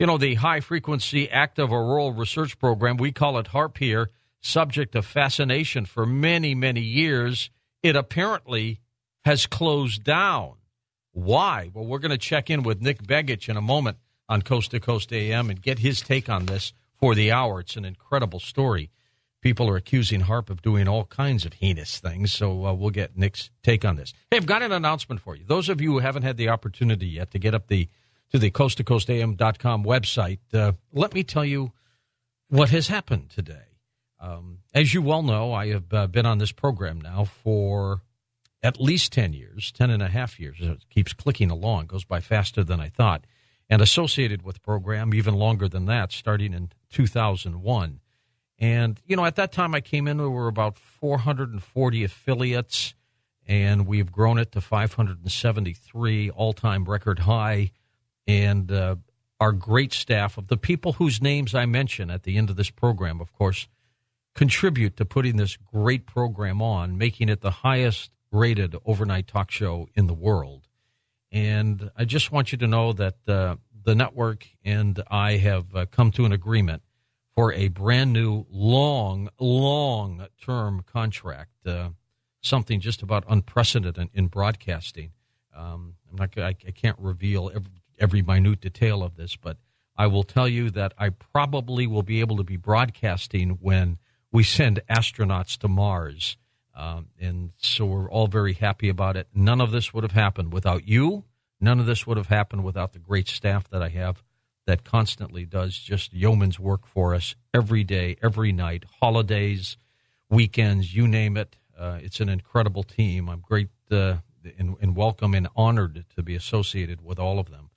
You know, the high-frequency active auroral research program, we call it H.A.A.R.P here, subject of fascination for many, many years. It apparently has closed down. Why? Well, we're going to check in with Nick Begich in a moment on Coast to Coast AM and get his take on this for the hour. It's an incredible story. People are accusing H.A.A.R.P of doing all kinds of heinous things, so we'll get Nick's take on this. Hey, I've got an announcement for you. Those of you who haven't had the opportunity yet to get up to the coasttocoastam.com website, let me tell you what has happened today. As you well know, I have been on this program now for at least 10 years, 10 and a half years. It keeps clicking along, goes by faster than I thought, and associated with the program even longer than that, starting in 2001. And, you know, at that time I came in, there were about 440 affiliates, and we've grown it to 573, all-time record high. And our great staff of the people whose names I mention at the end of this program, of course, contribute to putting this great program on, making it the highest-rated overnight talk show in the world. And I just want you to know that the network and I have come to an agreement for a brand-new, long-term contract, something just about unprecedented in broadcasting. I can't reveal every minute detail of this, but I will tell you that I probably will be able to be broadcasting when we send astronauts to Mars. And so we're all very happy about it. None of this would have happened without you. None of this would have happened without the great staff that I have that constantly does just yeoman's work for us every day, every night, holidays, weekends, you name it. It's an incredible team. I'm great and welcome and honored to be associated with all of them.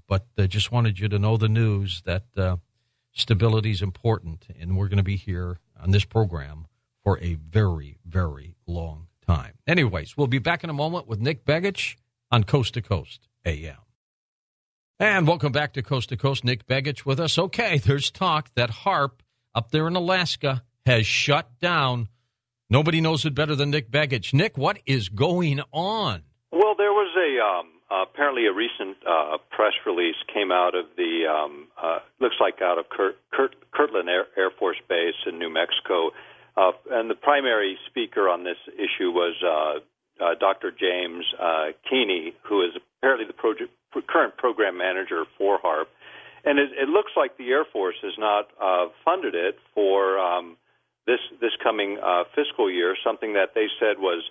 But just wanted you to know the news that stability is important, and we're going to be here on this program for a very, very long time. Anyways, we'll be back in a moment with Nick Begich on Coast to Coast AM. And welcome back to Coast. Nick Begich with us. Okay, there's talk that H.A.A.R.P up there in Alaska has shut down. Nobody knows it better than Nick Begich. Nick, what is going on? Well, there was apparently a recent press release came out of the, looks like out of Kirtland Air Force Base in New Mexico. And the primary speaker on this issue was Dr. James Keeney, who is apparently the current program manager for H.A.A.R.P. And it looks like the Air Force has not funded it for this coming fiscal year, something that they said was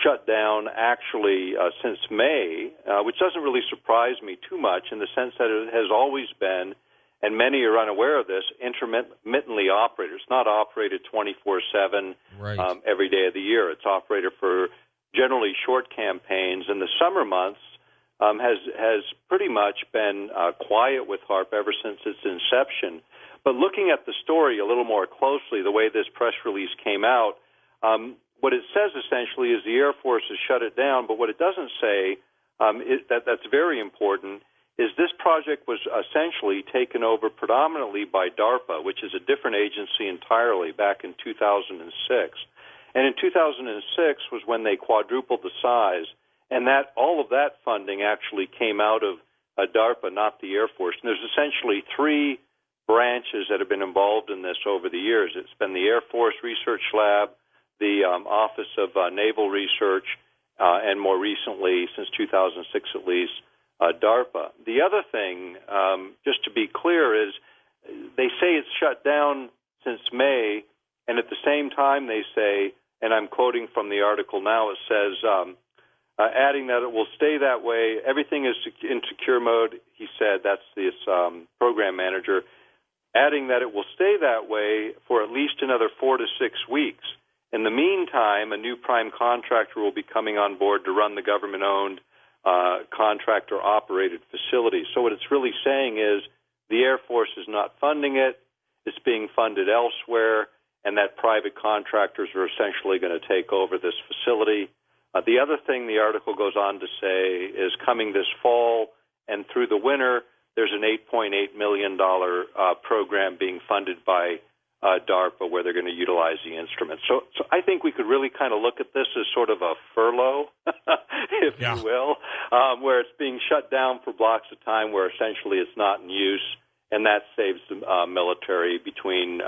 shut down actually since May, which doesn't really surprise me too much in the sense that it has always been, and many are unaware of this, intermittently operated. It's not operated 24/7 right. Every day of the year. It's operated for generally short campaigns. In the summer months, has pretty much been quiet with H.A.A.R.P ever since its inception. But looking at the story a little more closely, the way this press release came out, what it says essentially is the Air Force has shut it down, but what it doesn't say, that's very important, is this project was essentially taken over predominantly by DARPA, which is a different agency entirely, back in 2006. And in 2006 was when they quadrupled the size, and that all of that funding actually came out of DARPA, not the Air Force. And there's essentially three branches that have been involved in this over the years. It's been the Air Force Research Lab, the Office of Naval Research, and more recently, since 2006 at least, DARPA. The other thing, just to be clear, is they say it's shut down since May, and at the same time they say, and I'm quoting from the article now, it says, adding that it will stay that way. Everything is in secure mode, he said. That's this program manager. Adding that it will stay that way for at least another 4 to 6 weeks. In the meantime, a new prime contractor will be coming on board to run the government-owned contractor-operated facility. So what it's really saying is the Air Force is not funding it, it's being funded elsewhere, and that private contractors are essentially going to take over this facility. The other thing the article goes on to say is coming this fall and through the winter, there's an $8.8 million program being funded by DARPA, where they're going to utilize the instrument. So I think we could really kind of look at this as sort of a furlough, if you will, where it's being shut down for blocks of time where essentially it's not in use, and that saves the military between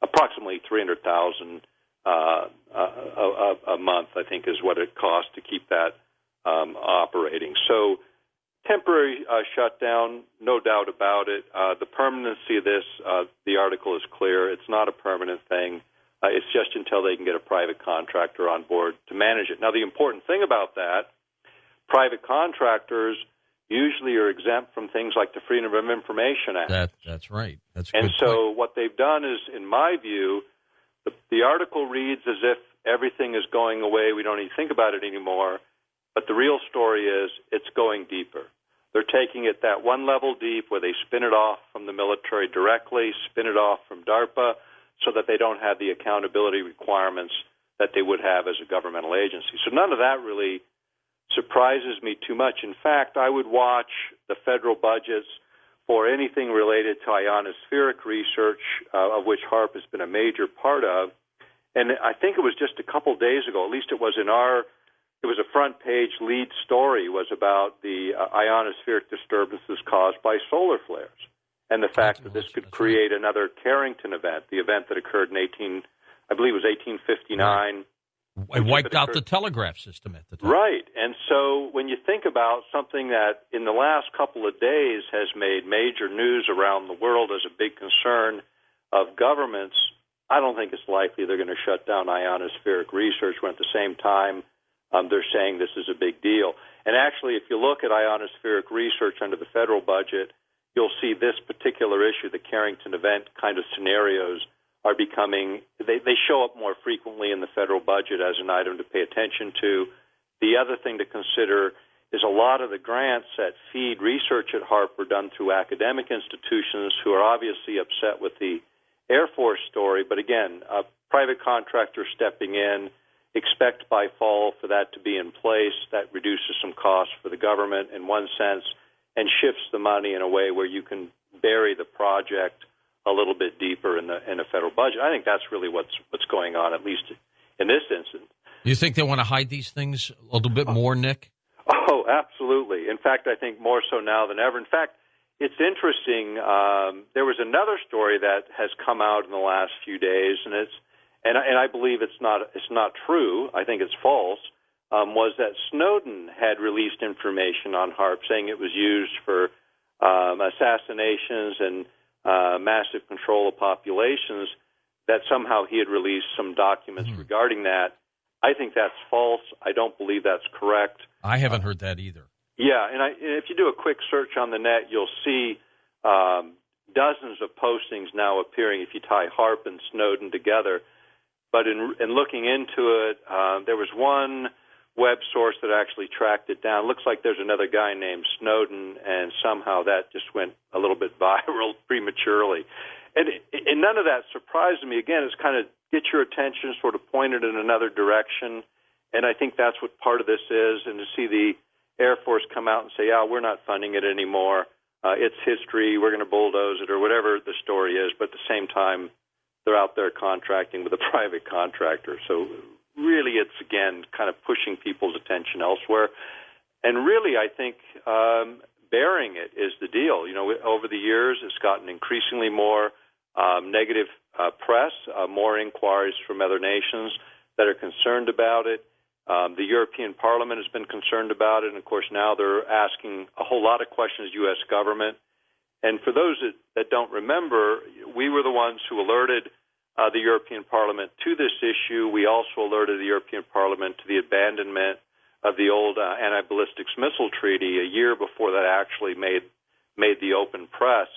approximately $300,000 a month, I think, is what it costs to keep that operating. So temporary shutdown, no doubt about it. The permanency of this, the article is clear. It's not a permanent thing. It's just until they can get a private contractor on board to manage it. Now, the important thing about that, private contractors usually are exempt from things like the Freedom of Information Act. That's right. That's a and good so point. what they've done is, in my view, the article reads as if everything is going away. We don't even think about it anymore. But the real story is it's going deeper. They're taking it that one level deep where they spin it off from the military directly, spin it off from DARPA, so that they don't have the accountability requirements that they would have as a governmental agency. So none of that really surprises me too much. In fact, I would watch the federal budgets for anything related to ionospheric research, of which H.A.R.P has been a major part of. And I think it was just a couple days ago, at least it was it was a front-page lead story, was about the ionospheric disturbances caused by solar flares and the fact that this could create another Carrington event, the event that occurred in 1859. Right. It wiped out the telegraph system at the time. Right. And so when you think about something that in the last couple of days has made major news around the world as a big concern of governments, I don't think it's likely they're going to shut down ionospheric research when at the same time they're saying this is a big deal. And actually, if you look at ionospheric research under the federal budget, you'll see this particular issue, the Carrington event kind of scenarios, are becoming, they show up more frequently in the federal budget as an item to pay attention to. The other thing to consider is a lot of the grants that feed research at H.A.R.P are done through academic institutions who are obviously upset with the Air Force story. But again, a private contractor stepping in, expect by fall for that to be in place. That reduces some costs for the government in one sense and shifts the money in a way where you can bury the project a little bit deeper in the federal budget. I think that's really what's going on, at least in this instance. You think they want to hide these things a little bit more, Nick? Oh, absolutely. In fact, I think more so now than ever. In fact, it's interesting. There was another story that has come out in the last few days, and I believe it's not true. I think it's false. Was that Snowden had released information on H.A.R.P saying it was used for assassinations and massive control of populations, that somehow he had released some documents regarding that. I think that's false. I don't believe that's correct. I haven't heard that either. Yeah, and if you do a quick search on the net, you'll see dozens of postings now appearing if you tie H.A.R.P and Snowden together. But in looking into it, there was one web source that actually tracked it down. Looks like there's another guy named Snowden, and somehow that just went a little bit viral prematurely. And none of that surprised me. Again, it's kind of get your attention sort of pointed in another direction, and I think that's what part of this is. And to see the Air Force come out and say, we're not funding it anymore, it's history, we're going to bulldoze it, or whatever the story is, but at the same time, they're out there contracting with a private contractor. So really it's, again, kind of pushing people's attention elsewhere. And really, I think bearing it is the deal. You know, over the years, it's gotten increasingly more negative press, more inquiries from other nations that are concerned about it. The European Parliament has been concerned about it, and, of course, now they're asking a whole lot of questions, U.S. government. And for those that don't remember, we were the ones who alerted the European Parliament to this issue. We also alerted the European Parliament to the abandonment of the old anti-ballistics missile treaty a year before that actually made the open press.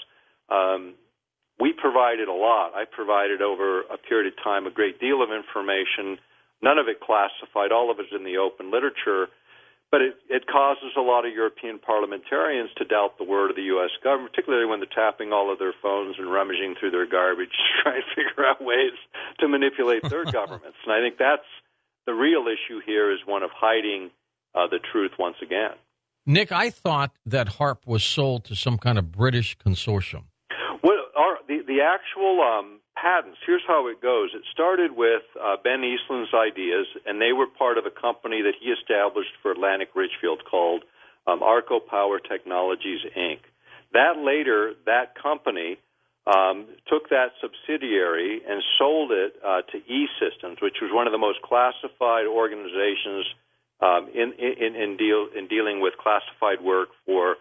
We provided a lot. I provided over a period of time a great deal of information, none of it classified, all of it is in the open literature. But it causes a lot of European parliamentarians to doubt the word of the U.S. government, particularly when they're tapping all of their phones and rummaging through their garbage to try and figure out ways to manipulate their governments. And I think that's the real issue here, is one of hiding the truth once again. Nick, I thought that H.A.R.P was sold to some kind of British consortium. Well, the actual patents, here's how it goes. It started with Ben Eastland's ideas, and they were part of a company that he established for Atlantic Richfield called H.A.A.R.P Technologies, Inc. That company took that subsidiary and sold it to E-Systems, which was one of the most classified organizations in dealing with classified work for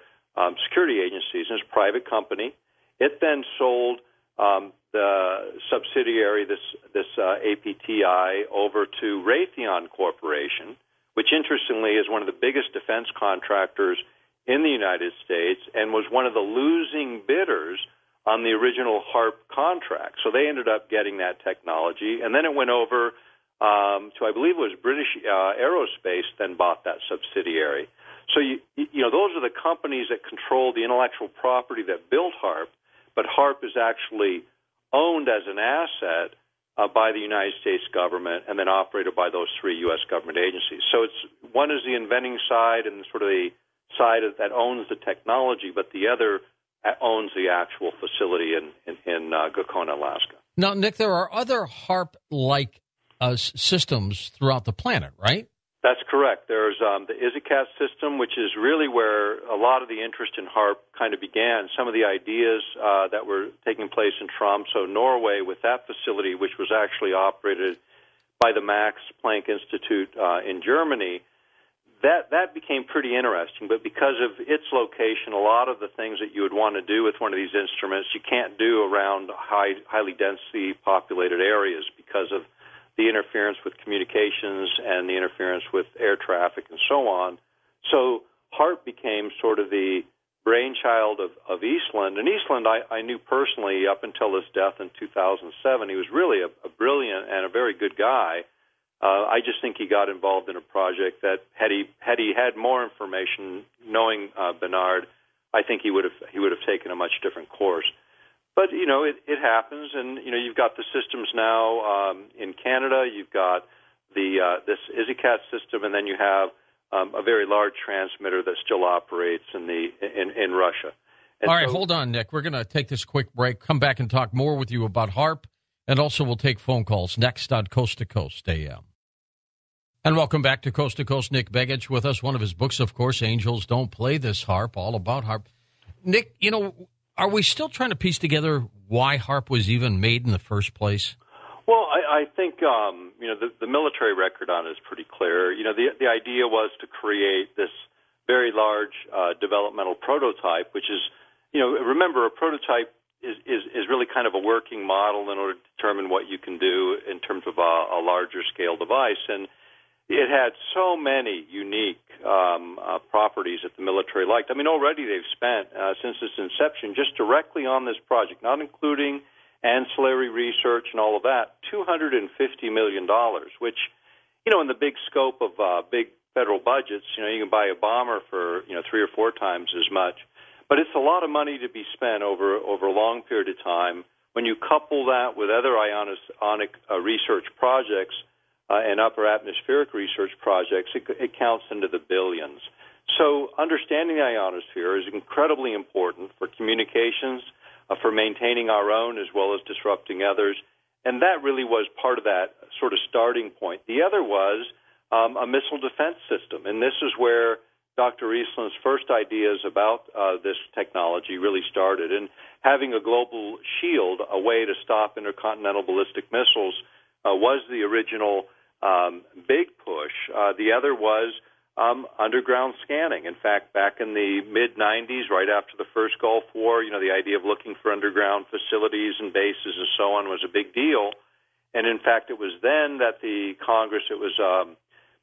security agencies. It's a private company. It then sold the subsidiary, this APTI, over to Raytheon Corporation, which interestingly is one of the biggest defense contractors in the United States and was one of the losing bidders on the original H.A.A.R.P contract. So they ended up getting that technology, and then it went over to, I believe it was British Aerospace, then bought that subsidiary. So, those are the companies that control the intellectual property that built H.A.A.R.P, but H.A.A.R.P is actually owned as an asset by the United States government and then operated by those three U.S. government agencies. So one is the inventing side and sort of the side that owns the technology, but the other owns the actual facility in Gakona, Alaska. Now, Nick, there are other H.A.A.R.P-like systems throughout the planet, right? That's correct. There's the Begich system, which is really where a lot of the interest in H.A.A.R.P kind of began. Some of the ideas that were taking place in Tromsø, Norway, with that facility, which was actually operated by the Max Planck Institute in Germany, that became pretty interesting. But because of its location, a lot of the things that you would want to do with one of these instruments, you can't do around highly densely populated areas because of the interference with communications and the interference with air traffic and so on. So H.A.A.R.P became sort of the brainchild of Eastland. And Eastland, I knew personally up until his death in 2007. He was really a brilliant and a very good guy. I just think he got involved in a project that had he had more information, knowing Bernard, I think he would have taken a much different course. But, it happens, and, you've got the systems now in Canada, you've got this Begich system, and then you have a very large transmitter that still operates in Russia. And all right, hold on, Nick. We're going to take this quick break, come back and talk more with you about H.A.A.R.P, and also we'll take phone calls next on Coast to Coast AM. And welcome back to Coast. Nick Begich with us. One of his books, of course, Angels Don't Play This H.A.A.R.P, all about H.A.A.R.P. Nick, are we still trying to piece together why H.A.A.R.P was even made in the first place? Well, I think, the military record on it is pretty clear. The idea was to create this very large developmental prototype, which is, remember, a prototype is really kind of a working model in order to determine what you can do in terms of a larger scale device. And it had so many unique properties that the military liked. I mean, already they've spent, since its inception, just directly on this project, not including ancillary research and all of that, $250 million, which, in the big scope of big federal budgets, you can buy a bomber for, 3 or 4 times as much. But it's a lot of money to be spent over a long period of time. When you couple that with other ionic research projects, and upper atmospheric research projects, it counts into the billions. So understanding the ionosphere is incredibly important for communications, for maintaining our own as well as disrupting others, and that really was part of that sort of starting point. The other was a missile defense system, and this is where Dr. Eastland's first ideas about this technology really started, and having a global shield, a way to stop intercontinental ballistic missiles, was the original big push. The other was underground scanning. In fact, back in the mid-'90s, right after the first Gulf War, the idea of looking for underground facilities and bases and so on was a big deal. And in fact, it was then that the Congress, it was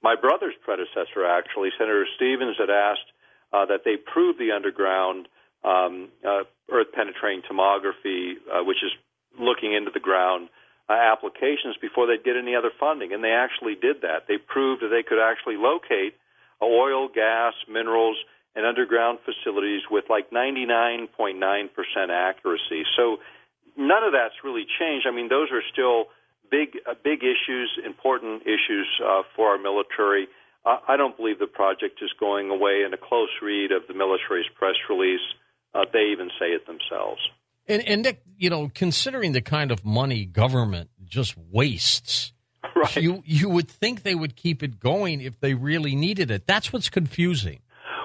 my brother's predecessor, actually, Senator Stevens, had asked that they prove the underground earth-penetrating tomography, which is looking into the ground, applications before they'd get any other funding. And they actually did that. They proved that they could actually locate oil, gas, minerals, and underground facilities with like 99.9% accuracy. So none of that's really changed. I mean, those are still big issues, important issues for our military. I don't believe the project is going away. In a close read of the military's press release, they even say it themselves. And Nick, considering the kind of money government just wastes, right. you would think they would keep it going if they really needed it. That's what's confusing.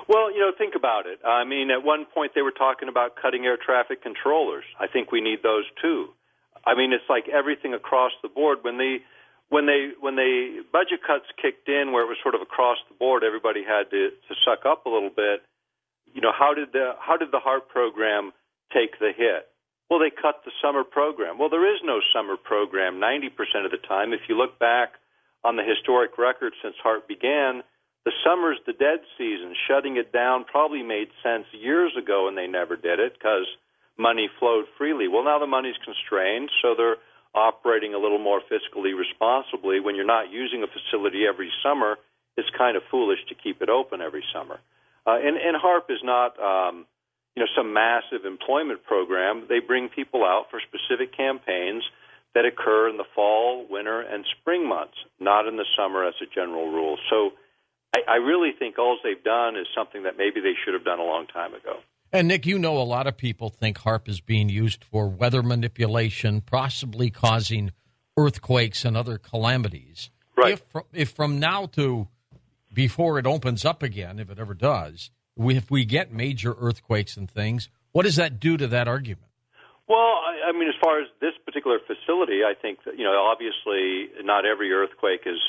Well, think about it. I mean, at one point they were talking about cutting air traffic controllers. I think we need those too. I mean, it's like everything across the board. When the budget cuts kicked in, where it was sort of across the board, everybody had to suck up a little bit. How did the H.A.A.R.P program take the hit? Well, they cut the summer program. Well, there is no summer program 90% of the time. If you look back on the historic record since H.A.A.R.P began, the summer's the dead season. Shutting it down probably made sense years ago, and they never did it because money flowed freely. Well, now the money's constrained, so they're operating a little more fiscally responsibly. When you're not using a facility every summer, it's kind of foolish to keep it open every summer. And H.A.A.R.P is not some massive employment program. They bring people out for specific campaigns that occur in the fall, winter, and spring months, not in the summer as a general rule. So I really think all they've done is something that maybe they should have done a long time ago. And, Nick, a lot of people think H.A.A.R.P is being used for weather manipulation, possibly causing earthquakes and other calamities. Right. If from now to before it opens up again, if it ever does, if we get major earthquakes and things, what does that do to that argument? Well, I mean, as far as this particular facility, I think that, obviously not every earthquake is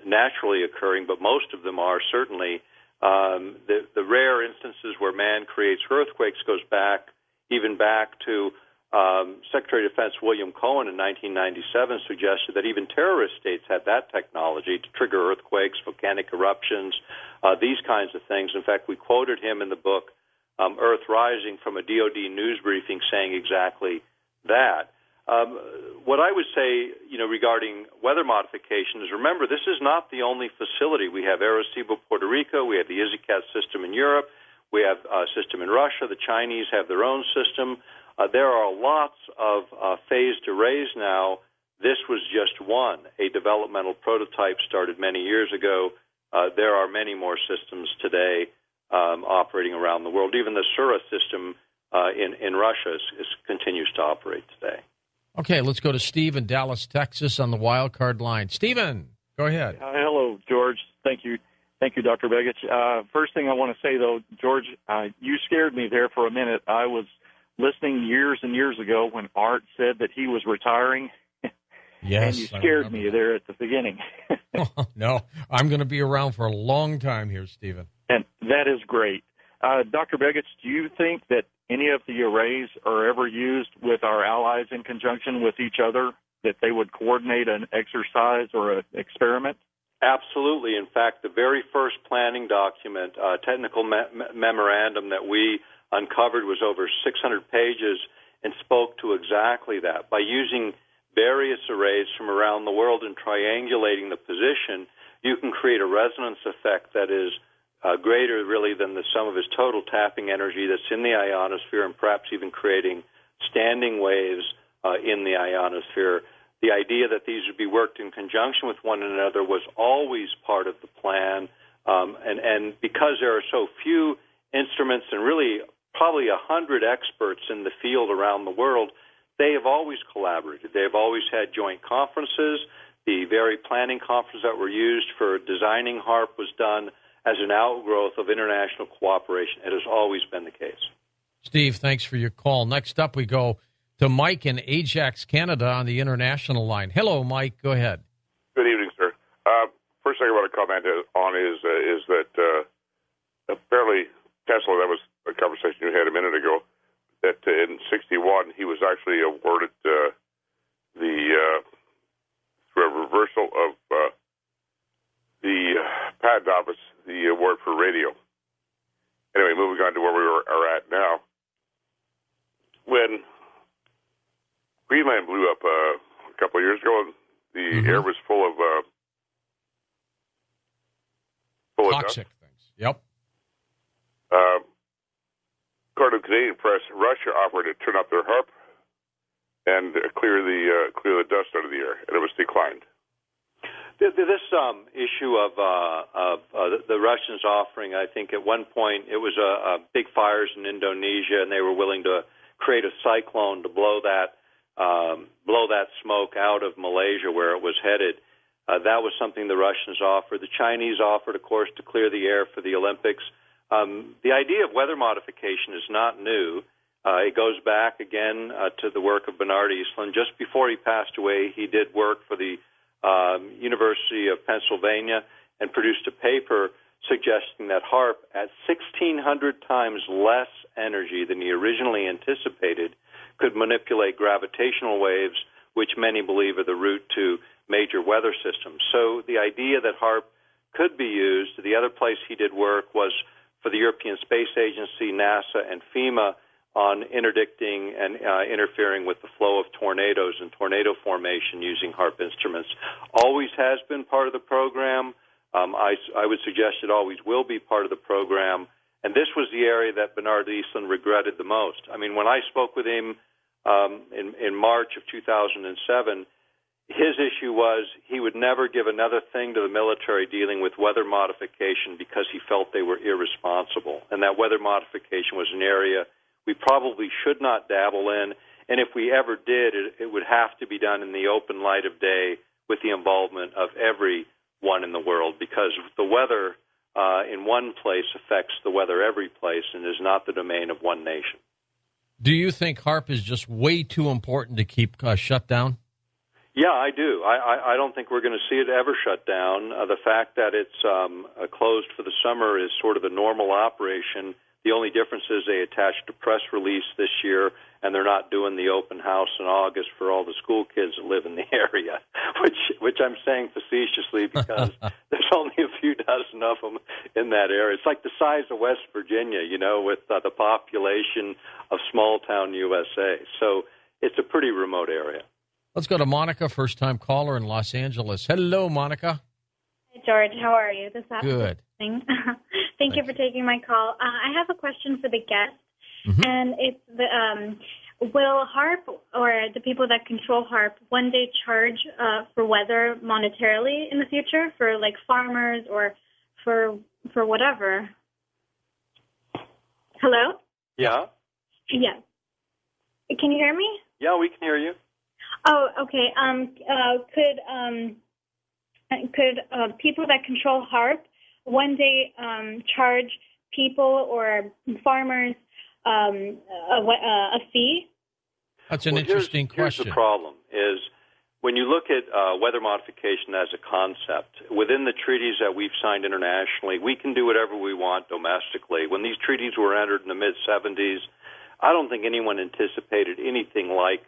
naturally occurring, but most of them are certainly. The rare instances where man creates earthquakes goes back to Secretary of Defense William Cohen in 1997 suggested that even terrorist states had that technology to trigger earthquakes, volcanic eruptions, these kinds of things. In fact, we quoted him in the book Earth Rising from a DoD news briefing saying exactly that. What I would say, regarding weather modification is, remember, this is not the only facility. We have Arecibo, Puerto Rico. We have the EasyCat system in Europe. We have a system in Russia. The Chinese have their own system. There are lots of phased arrays now. This was just one. A developmental prototype started many years ago. There are many more systems today operating around the world. Even the Sura system in Russia continues to operate today. Okay, let's go to Steve in Dallas, Texas on the wild card line. Stephen, go ahead. Hello, George. Thank you, Dr. Begich. First thing I want to say, though, George, you scared me there for a minute. I was listening years and years ago when Art said that he was retiring. Yes, and you scared me there at the beginning. Oh, no, I'm going to be around for a long time here, Stephen. And that is great. Dr. Begich, do you think that any of the arrays are ever used with our allies in conjunction with each other, that they would coordinate an exercise or an experiment? Absolutely. In fact, the very first planning document, technical memorandum that we uncovered was over 600 pages and spoke to exactly that. By using various arrays from around the world and triangulating the position, you can create a resonance effect that is greater, really, than the sum of its total tapping energy that's in the ionosphere, and perhaps even creating standing waves in the ionosphere. The idea that these would be worked in conjunction with one another was always part of the plan, and because there are so few instruments and really probably 100 experts in the field around the world, they have always collaborated. They have always had joint conferences. The very planning conference that were used for designing H.A.A.R.P was done as an outgrowth of international cooperation. It has always been the case. Steve, thanks for your call. Next up, we go to Mike in Ajax, Canada on the international line. Hello, Mike. Go ahead. Good evening, sir. First thing I want to comment on is that apparently Tesla, that was a conversation you had a minute ago, that in 1961 he was actually awarded through a reversal of the patent office, the award for radio. Anyway, moving on to where we are at now. When Greenland blew up a couple of years ago, the air was full of toxic things. Yep. According to Canadian press, Russia offered to turn up their H.A.A.R.P and clear the dust out of the air, and it was declined. This issue of the Russians offering, I think at one point it was big fires in Indonesia, and they were willing to create a cyclone to blow that smoke out of Malaysia where it was headed. That was something the Russians offered. The Chinese offered, of course, to clear the air for the Olympics. The idea of weather modification is not new. It goes back again to the work of Bernard Eastlund. Just before he passed away, he did work for the University of Pennsylvania and produced a paper suggesting that HAARP, at 1,600 times less energy than he originally anticipated, could manipulate gravitational waves, which many believe are the route to major weather systems. So the idea that HAARP could be used, the other place he did work was for the European Space Agency, NASA, and FEMA on interdicting and interfering with the flow of tornadoes and tornado formation using HAARP instruments. Always has been part of the program. I would suggest it always will be part of the program. And this was the area that Bernard Eastlund regretted the most. I mean, when I spoke with him in March of 2007, his issue was he would never give another thing to the military dealing with weather modification because he felt they were irresponsible, and that weather modification was an area we probably should not dabble in, and if we ever did, it would have to be done in the open light of day with the involvement of everyone in the world, because the weather in one place affects the weather every place and is not the domain of one nation. Do you think HAARP is just way too important to keep shut down? Yeah, I do. I don't think we're going to see it ever shut down. The fact that it's closed for the summer is sort of a normal operation. The only difference is they attached a press release this year, and they're not doing the open house in August for all the school kids that live in the area, which I'm saying facetiously because there's only a few dozen of them in that area. It's like the size of West Virginia, with the population of small-town USA. So it's a pretty remote area. Let's go to Monica, first-time caller in Los Angeles. Hello, Monica. Hey, George. How are you? This Good. Thank you for taking my call. I have a question for the guest, and it's will HAARP or the people that control HAARP one day charge for weather monetarily in the future for like farmers or for whatever? Hello? Yeah? Yeah. Can you hear me? Yeah, we can hear you. Oh, okay. Could people that control HAARP one day charge people or farmers a fee? That's an interesting question. Here's the problem is when you look at weather modification as a concept, within the treaties that we've signed internationally, we can do whatever we want domestically. When these treaties were entered in the mid-'70s, I don't think anyone anticipated anything like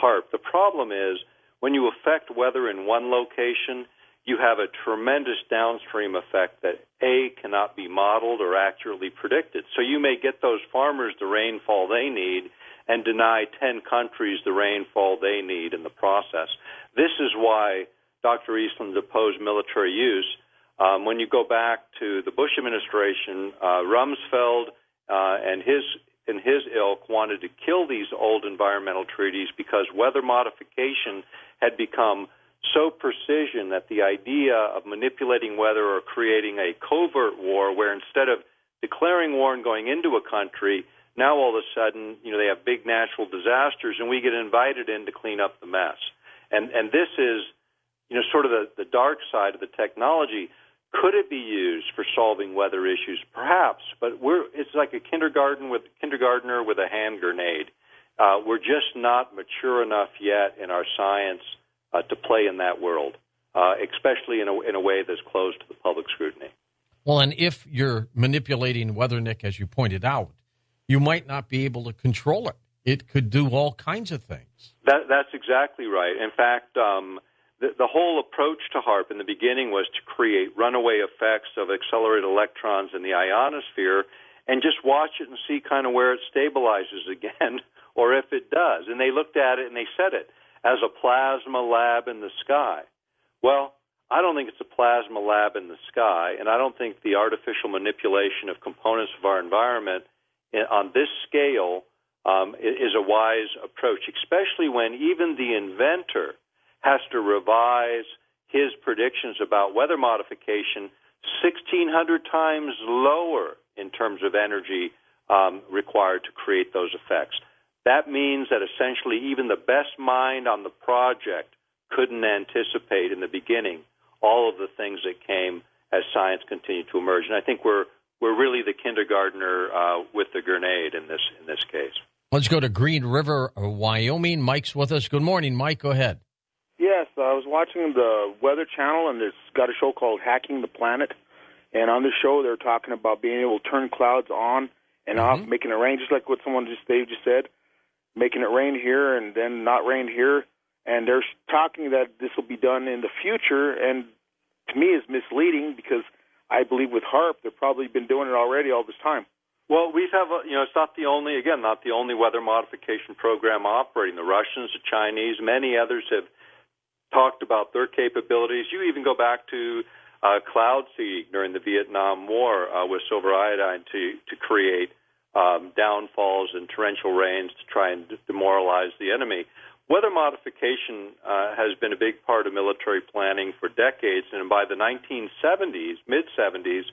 HAARP. The problem is when you affect weather in one location, you have a tremendous downstream effect that, A, cannot be modeled or accurately predicted. So you may get those farmers the rainfall they need and deny 10 countries the rainfall they need in the process. This is why Dr. Eastlund opposed military use. When you go back to the Bush administration, Rumsfeld and his ilk wanted to kill these old environmental treaties because weather modification had become so precision that the idea of manipulating weather or creating a covert war where instead of declaring war and going into a country, now all of a sudden, they have big natural disasters and we get invited in to clean up the mess. And this is, sort of the dark side of the technology. Could it be used for solving weather issues? Perhaps, but it's like a kindergartner with a hand grenade. We're just not mature enough yet in our science to play in that world, especially in a way that's closed to the public scrutiny. Well, and if you're manipulating weather, Nick, as you pointed out, you might not be able to control it. It could do all kinds of things. That's exactly right. In fact, the whole approach to HAARP in the beginning was to create runaway effects of accelerated electrons in the ionosphere and just watch it and see kind of where it stabilizes again or if it does. And they looked at it and they said it as a plasma lab in the sky. Well, I don't think it's a plasma lab in the sky, and I don't think the artificial manipulation of components of our environment on this scale is a wise approach, especially when even the inventor has to revise his predictions about weather modification 1,600 times lower in terms of energy required to create those effects. That means that essentially even the best mind on the project couldn't anticipate in the beginning all of the things that came as science continued to emerge. And I think we're really the kindergartner with the grenade in this case. Let's go to Green River, Wyoming. Mike's with us. Good morning, Mike. Go ahead. Yes, I was watching the Weather Channel, and it's got a show called Hacking the Planet. And on the show, they're talking about being able to turn clouds on and off, making it rain, just like what Dave just said, making it rain here and then not rain here. And they're talking that this will be done in the future, and to me it's misleading because I believe with H.A.R.P, they've probably been doing it already all this time. Well, we have, it's not the only weather modification program operating. The Russians, the Chinese, many others have talked about their capabilities. You even go back to cloud seeding during the Vietnam War with silver iodine to create downfalls and torrential rains to try and demoralize the enemy. Weather modification has been a big part of military planning for decades, and by the 1970s, mid-70s,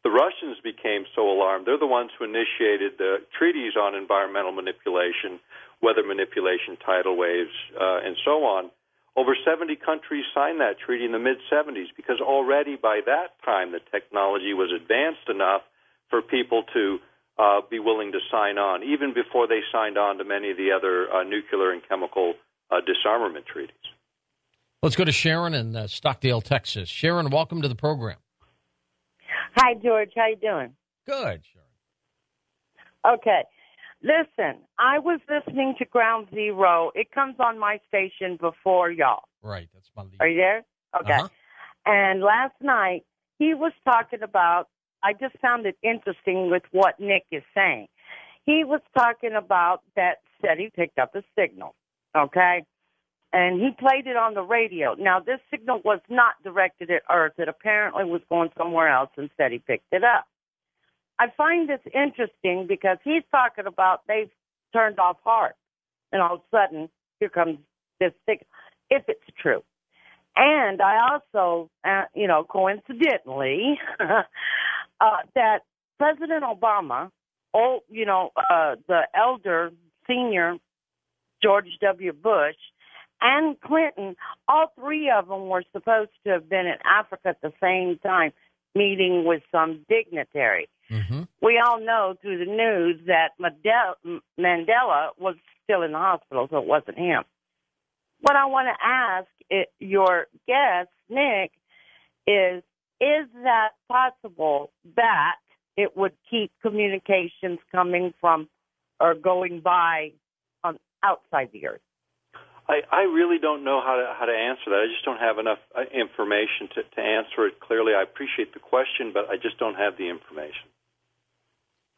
the Russians became so alarmed. They're the ones who initiated the treaties on environmental manipulation, weather manipulation, tidal waves, and so on. Over 70 countries signed that treaty in the mid-70s because already by that time the technology was advanced enough for people to be willing to sign on, even before they signed on to many of the other nuclear and chemical disarmament treaties. Let's go to Sharon in Stockdale, Texas. Sharon, welcome to the program. Hi, George. How you doing? Good, Sharon. Okay. Listen, I was listening to Ground Zero. It comes on my station before y'all. Right. That's my lead. Are you there? Okay. And last night, he was talking about, I just found it interesting with what Nick is saying. He was talking about that SETI picked up a signal, okay? And he played it on the radio. Now, this signal was not directed at Earth. It apparently was going somewhere else, and SETI picked it up. I find this interesting because he's talking about they've turned off H.A.R.P. And all of a sudden, here comes this signal, if it's true. And I also, coincidentally, that President Obama, the elder senior George W. Bush, and Clinton, all three of them were supposed to have been in Africa at the same time, meeting with some dignitary. Mm-hmm. We all know through the news that Mandela was still in the hospital, so it wasn't him. What I want to ask your guest, Nick, is that possible that it would keep communications coming from or going by on outside the Earth? I really don't know how to answer that. I just don't have enough information to answer it clearly. I appreciate the question, but I just don't have the information.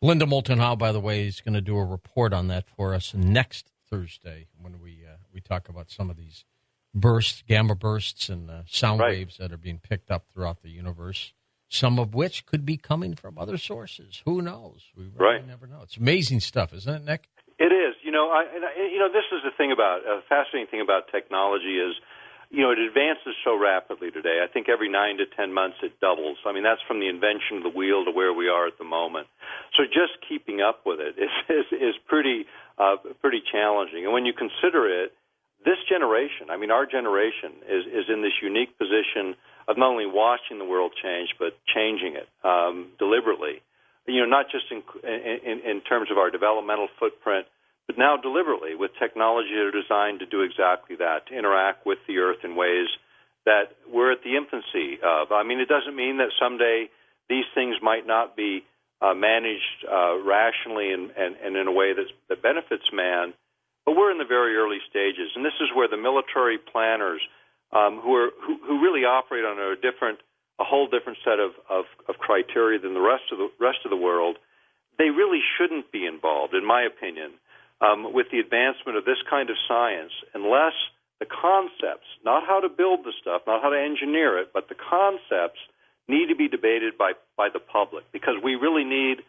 Linda Moulton Howe, by the way, is going to do a report on that for us next Thursday when we talk about some of these bursts, gamma bursts, and sound waves that are being picked up throughout the universe, some of which could be coming from other sources. Who knows? We really never know. It's amazing stuff, isn't it, Nick? It is. This is the thing about fascinating thing about technology is, it advances so rapidly today. I think every 9 to 10 months it doubles. I mean, that's from the invention of the wheel to where we are at the moment. So just keeping up with it is pretty challenging. And when you consider it, this generation, our generation is in this unique position of not only watching the world change, but changing it deliberately. Not just in terms of our developmental footprint, but now deliberately with technology that are designed to do exactly that, to interact with the Earth in ways that we're at the infancy of. It doesn't mean that someday these things might not be managed rationally and in a way that benefits man, but we're in the very early stages, and this is where the military planners who really operate on a whole different set of criteria than the rest of the world, they really shouldn't be involved, in my opinion, with the advancement of this kind of science, unless the concepts, not how to build the stuff, not how to engineer it, but the concepts need to be debated by the public, because we really need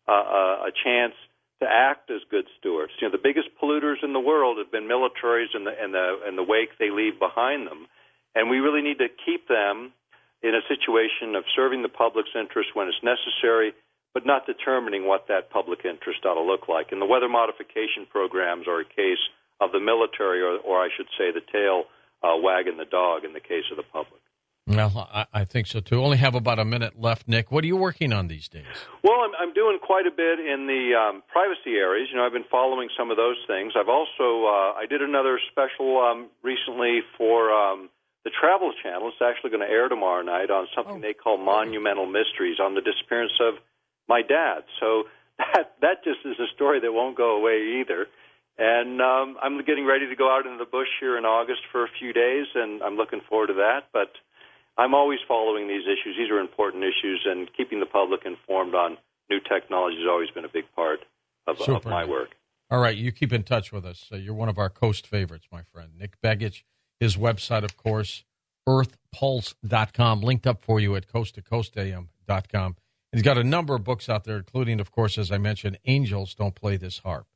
a chance to act as good stewards. The biggest polluters in the world have been militaries and the wake they leave behind them. And we really need to keep them in a situation of serving the public's interest when it's necessary, but not determining what that public interest ought to look like. And the weather modification programs are a case of the military, or I should say the tail wagging the dog in the case of the public. Well, I think so, too. Only have about a minute left, Nick. What are you working on these days? Well, I'm doing quite a bit in the privacy areas. I've been following some of those things. I've also I did another special recently for the Travel Channel. It's actually going to air tomorrow night on something they call Monumental Mysteries on the disappearance of my dad. So that just is a story that won't go away either. And I'm getting ready to go out into the bush here in August for a few days, and I'm looking forward to that. But I'm always following these issues. These are important issues, and keeping the public informed on new technology has always been a big part of my work. All right, you keep in touch with us. You're one of our Coast favorites, my friend. Nick Begich, his website, of course, earthpulse.com, linked up for you at coasttocoastam.com. And he's got a number of books out there, including, of course, as I mentioned, Angels Don't Play This Harp.